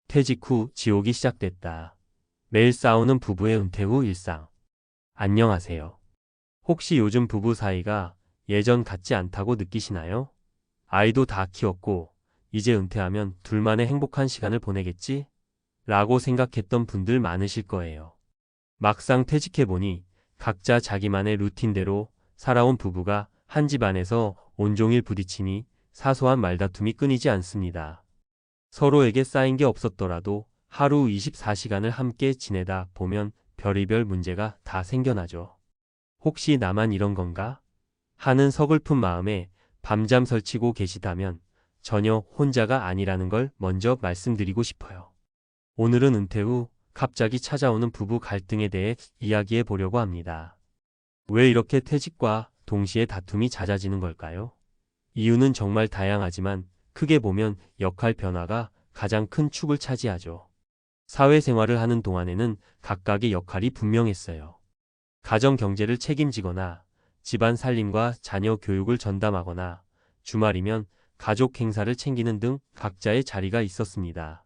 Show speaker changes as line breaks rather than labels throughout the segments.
퇴직 후 지옥이 시작됐다. 매일 싸우는 부부의 은퇴 후 일상. 안녕하세요. 혹시 요즘 부부 사이가 예전 같지 않다고 느끼시나요? 아이도 다 키웠고 이제 은퇴하면 둘만의 행복한 시간을 보내겠지? 라고 생각했던 분들 많으실 거예요. 막상 퇴직해보니 각자 자기만의 루틴대로 살아온 부부가 한 집안에서 온종일 부딪히니 사소한 말다툼이 끊이지 않습니다. 서로에게 쌓인 게 없었더라도 하루 24시간을 함께 지내다 보면 별의별 문제가 다 생겨나죠. 혹시 나만 이런 건가? 하는 서글픈 마음에 밤잠 설치고 계시다면 전혀 혼자가 아니라는 걸 먼저 말씀드리고 싶어요. 오늘은 은퇴 후 갑자기 찾아오는 부부 갈등에 대해 이야기해 보려고 합니다. 왜 이렇게 퇴직과 동시에 다툼이 잦아지는 걸까요? 이유는 정말 다양하지만 크게 보면 역할 변화가 가장 큰 축을 차지하죠. 사회생활을 하는 동안에는 각각의 역할이 분명했어요. 가정 경제를 책임지거나 집안 살림과 자녀 교육을 전담하거나 주말이면 가족 행사를 챙기는 등 각자의 자리가 있었습니다.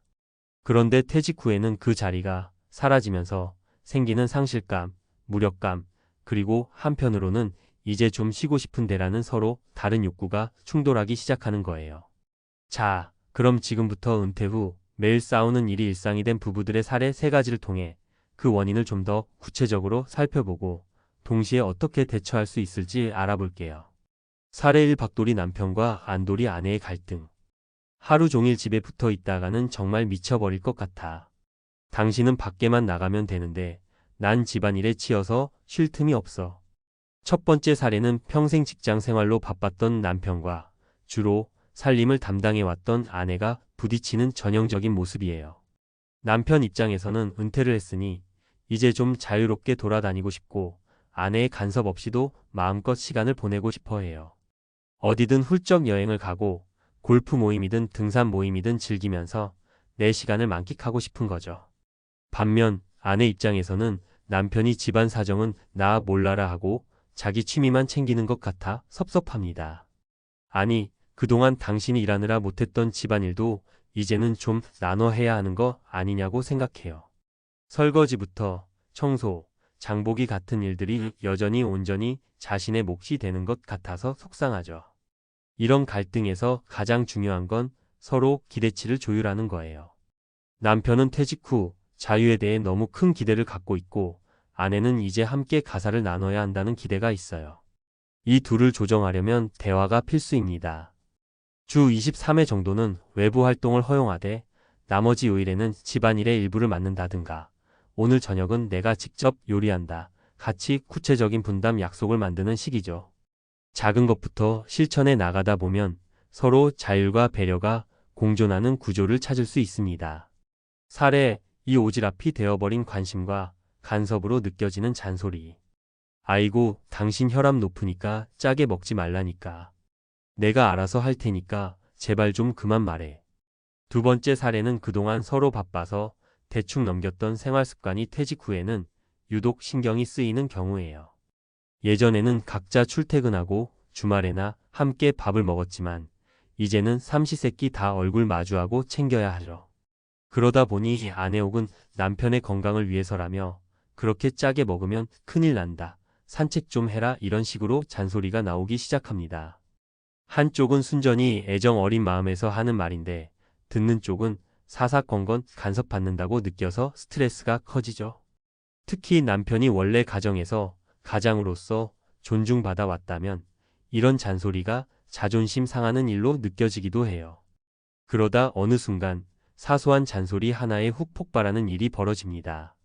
그런데 퇴직 후에는 그 자리가 사라지면서 생기는 상실감, 무력감, 그리고 한편으로는 이제 좀 쉬고 싶은데라는 서로 다른 욕구가 충돌하기 시작하는 거예요. 자, 그럼 지금부터 은퇴 후 매일 싸우는 일이 일상이 된 부부들의 사례 3가지를 통해 그 원인을 좀 더 구체적으로 살펴보고 동시에 어떻게 대처할 수 있을지 알아볼게요. 사례 1. 박돌이 남편과 안돌이 아내의 갈등. 하루 종일 집에 붙어 있다가는 정말 미쳐버릴 것 같아. 당신은 밖에만 나가면 되는데 난 집안일에 치여서 쉴 틈이 없어. 첫 번째 사례는 평생 직장 생활로 바빴던 남편과 주로 살림을 담당해왔던 아내가 부딪히는 전형적인 모습이에요. 남편 입장에서는 은퇴를 했으니 이제 좀 자유롭게 돌아다니고 싶고 아내의 간섭 없이도 마음껏 시간을 보내고 싶어 해요. 어디든 훌쩍 여행을 가고 골프 모임이든 등산 모임이든 즐기면서 내 시간을 만끽하고 싶은 거죠. 반면 아내 입장에서는 남편이 집안 사정은 나 몰라라 하고 자기 취미만 챙기는 것 같아 섭섭합니다. 아니, 그동안 당신이 일하느라 못했던 집안일도 이제는 좀 나눠 해야 하는 거 아니냐고 생각해요. 설거지부터 청소, 장보기 같은 일들이 여전히 온전히 자신의 몫이 되는 것 같아서 속상하죠. 이런 갈등에서 가장 중요한 건 서로 기대치를 조율하는 거예요. 남편은 퇴직 후 자유에 대해 너무 큰 기대를 갖고 있고 아내는 이제 함께 가사를 나눠야 한다는 기대가 있어요. 이 둘을 조정하려면 대화가 필수입니다. 주 23회 정도는 외부 활동을 허용하되 나머지 요일에는 집안일의 일부를 맡는다든가 오늘 저녁은 내가 직접 요리한다. 같이 구체적인 분담 약속을 만드는 시기죠. 작은 것부터 실천해 나가다 보면 서로 자율과 배려가 공존하는 구조를 찾을 수 있습니다. 사례, 이 오지랖이 되어버린 관심과 간섭으로 느껴지는 잔소리. 아이고, 당신 혈압 높으니까 짜게 먹지 말라니까. 내가 알아서 할 테니까 제발 좀 그만 말해. 두 번째 사례는 그동안 서로 바빠서 대충 넘겼던 생활 습관이 퇴직 후에는 유독 신경이 쓰이는 경우예요. 예전에는 각자 출퇴근하고 주말에나 함께 밥을 먹었지만 이제는 삼시세끼 다 얼굴 마주하고 챙겨야 하죠. 그러다 보니 아내 혹은 남편의 건강을 위해서라며 그렇게 짜게 먹으면 큰일 난다. 산책 좀 해라 이런 식으로 잔소리가 나오기 시작합니다. 한쪽은 순전히 애정 어린 마음에서 하는 말인데 듣는 쪽은 사사건건 간섭받는다고 느껴서 스트레스가 커지죠. 특히 남편이 원래 가정에서 가장으로서 존중받아 왔다면 이런 잔소리가 자존심 상하는 일로 느껴지기도 해요. 그러다 어느 순간 사소한 잔소리 하나에 훅 폭발하는 일이 벌어집니다.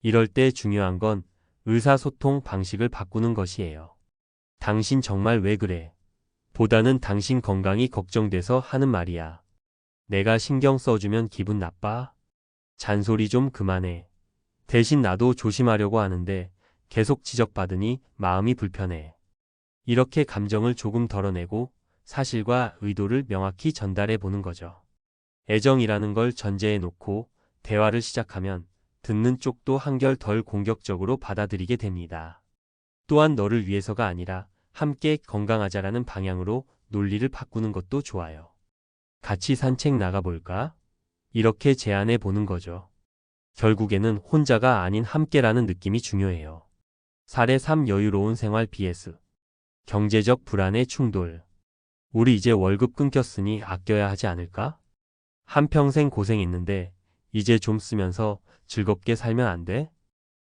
이럴 때 중요한 건 의사소통 방식을 바꾸는 것이에요. 당신 정말 왜 그래? 보다는 당신 건강이 걱정돼서 하는 말이야. 내가 신경 써주면 기분 나빠? 잔소리 좀 그만해. 대신 나도 조심하려고 하는데 계속 지적받으니 마음이 불편해. 이렇게 감정을 조금 덜어내고 사실과 의도를 명확히 전달해 보는 거죠. 애정이라는 걸 전제해 놓고 대화를 시작하면 듣는 쪽도 한결 덜 공격적으로 받아들이게 됩니다. 또한 너를 위해서가 아니라 함께 건강하자라는 방향으로 논리를 바꾸는 것도 좋아요. 같이 산책 나가볼까? 이렇게 제안해 보는 거죠. 결국에는 혼자가 아닌 함께라는 느낌이 중요해요. 사례 3. 여유로운 생활 vs 경제적 불안의 충돌. 우리 이제 월급 끊겼으니 아껴야 하지 않을까? 한평생 고생했는데 이제 좀 쓰면서 즐겁게 살면 안 돼?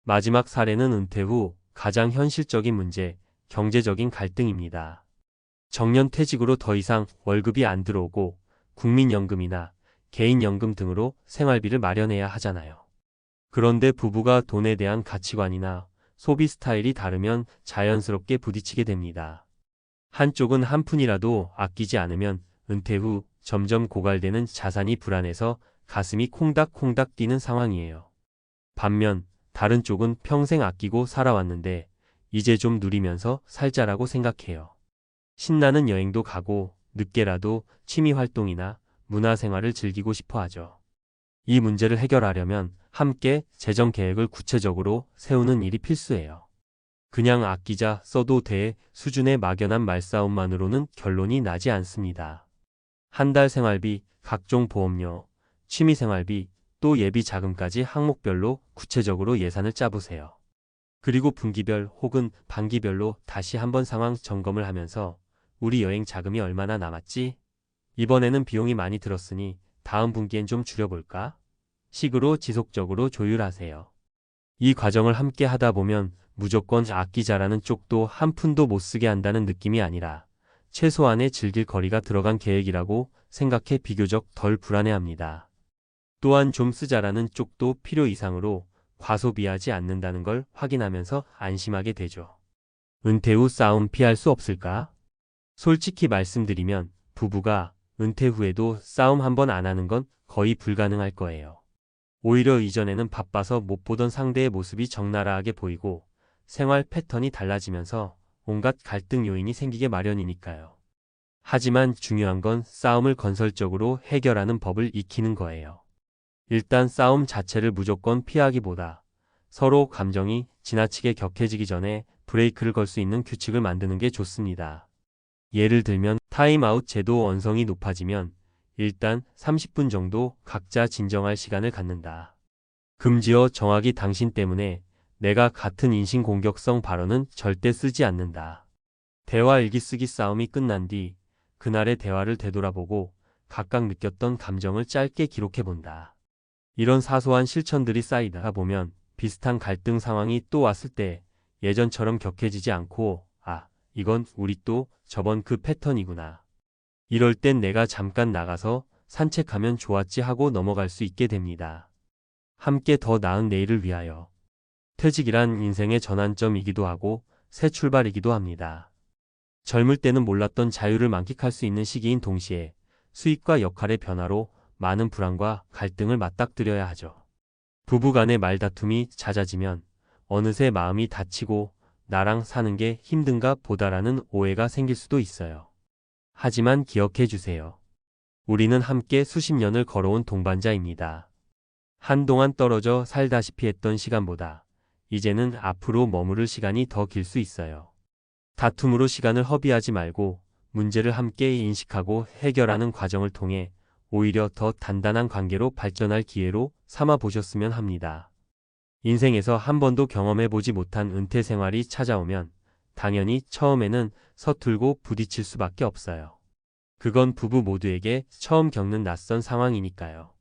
마지막 사례는 은퇴 후 가장 현실적인 문제, 경제적인 갈등입니다. 정년퇴직으로 더 이상 월급이 안 들어오고 국민연금이나 개인연금 등으로 생활비를 마련해야 하잖아요. 그런데 부부가 돈에 대한 가치관이나 소비 스타일이 다르면 자연스럽게 부딪히게 됩니다. 한쪽은 한 푼이라도 아끼지 않으면 은퇴 후 점점 고갈되는 자산이 불안해서 가슴이 콩닥콩닥 뛰는 상황이에요. 반면 다른 쪽은 평생 아끼고 살아왔는데 이제 좀 누리면서 살자라고 생각해요. 신나는 여행도 가고 늦게라도 취미 활동이나 문화생활을 즐기고 싶어 하죠. 이 문제를 해결하려면 함께 재정 계획을 구체적으로 세우는 일이 필수예요. 그냥 아끼자 써도 돼 수준의 막연한 말싸움만으로는 결론이 나지 않습니다. 한 달 생활비, 각종 보험료, 취미 생활비, 또 예비 자금까지 항목별로 구체적으로 예산을 짜보세요. 그리고 분기별 혹은 반기별로 다시 한번 상황 점검을 하면서 우리 여행 자금이 얼마나 남았지? 이번에는 비용이 많이 들었으니 다음 분기엔 좀 줄여볼까? 식으로 지속적으로 조율하세요. 이 과정을 함께 하다 보면 무조건 아끼자라는 쪽도 한 푼도 못 쓰게 한다는 느낌이 아니라 최소한의 즐길 거리가 들어간 계획이라고 생각해 비교적 덜 불안해합니다. 또한 좀 쓰자라는 쪽도 필요 이상으로 과소비하지 않는다는 걸 확인하면서 안심하게 되죠. 은퇴 후 싸움 피할 수 없을까? 솔직히 말씀드리면 부부가 은퇴 후에도 싸움 한 번 안 하는 건 거의 불가능할 거예요. 오히려 이전에는 바빠서 못 보던 상대의 모습이 적나라하게 보이고 생활 패턴이 달라지면서 온갖 갈등 요인이 생기게 마련이니까요. 하지만 중요한 건 싸움을 건설적으로 해결하는 법을 익히는 거예요. 일단 싸움 자체를 무조건 피하기보다 서로 감정이 지나치게 격해지기 전에 브레이크를 걸 수 있는 규칙을 만드는 게 좋습니다. 예를 들면 타임아웃 제도 원성이 높아지면 일단 30분 정도 각자 진정할 시간을 갖는다. 금지어 정하기 당신 때문에 내가 같은 인신공격성 발언은 절대 쓰지 않는다. 대화 일기 쓰기 싸움이 끝난 뒤 그날의 대화를 되돌아보고 각각 느꼈던 감정을 짧게 기록해본다. 이런 사소한 실천들이 쌓이다 보면 비슷한 갈등 상황이 또 왔을 때 예전처럼 격해지지 않고 이건 우리 또 저번 그 패턴이구나. 이럴 땐 내가 잠깐 나가서 산책하면 좋았지 하고 넘어갈 수 있게 됩니다. 함께 더 나은 내일을 위하여. 퇴직이란 인생의 전환점이기도 하고 새 출발이기도 합니다. 젊을 때는 몰랐던 자유를 만끽할 수 있는 시기인 동시에 수입과 역할의 변화로 많은 불안과 갈등을 맞닥뜨려야 하죠. 부부 간의 말다툼이 잦아지면 어느새 마음이 다치고 나랑 사는 게 힘든가 보다라는 오해가 생길 수도 있어요. 하지만 기억해 주세요. 우리는 함께 수십 년을 걸어온 동반자입니다. 한동안 떨어져 살다시피 했던 시간보다 이제는 앞으로 머무를 시간이 더 길 수 있어요. 다툼으로 시간을 허비하지 말고 문제를 함께 인식하고 해결하는 과정을 통해 오히려 더 단단한 관계로 발전할 기회로 삼아 보셨으면 합니다. 인생에서 한 번도 경험해보지 못한 은퇴 생활이 찾아오면 당연히 처음에는 서툴고 부딪힐 수밖에 없어요. 그건 부부 모두에게 처음 겪는 낯선 상황이니까요.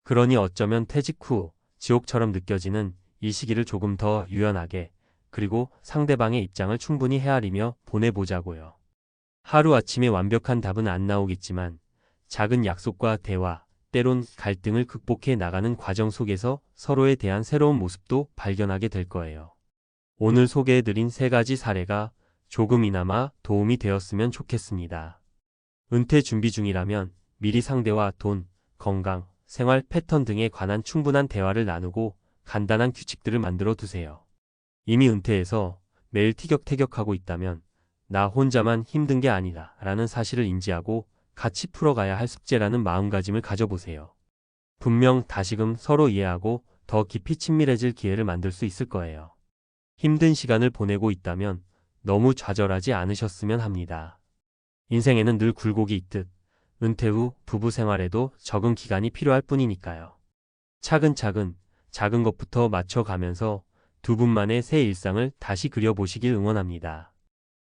그러니 어쩌면 퇴직 후 지옥처럼 느껴지는 이 시기를 조금 더 유연하게 그리고 상대방의 입장을 충분히 헤아리며 보내보자고요. 하루아침에 완벽한 답은 안 나오겠지만 작은 약속과 대화, 때론 갈등을 극복해 나가는 과정 속에서 서로에 대한 새로운 모습도 발견하게 될 거예요. 오늘 소개해드린 3가지 사례가 조금이나마 도움이 되었으면 좋겠습니다. 은퇴 준비 중이라면 미리 상대와 돈, 건강, 생활 패턴 등에 관한 충분한 대화를 나누고 간단한 규칙들을 만들어 두세요. 이미 은퇴해서 매일 티격태격하고 있다면 나 혼자만 힘든 게 아니다 라는 사실을 인지하고 같이 풀어가야 할 숙제라는 마음가짐을 가져보세요. 분명 다시금 서로 이해하고 더 깊이 친밀해질 기회를 만들 수 있을 거예요. 힘든 시간을 보내고 있다면 너무 좌절하지 않으셨으면 합니다. 인생에는 늘 굴곡이 있듯 은퇴 후 부부 생활에도 적응 기간이 필요할 뿐이니까요. 차근차근 작은 것부터 맞춰가면서 두 분만의 새 일상을 다시 그려보시길 응원합니다.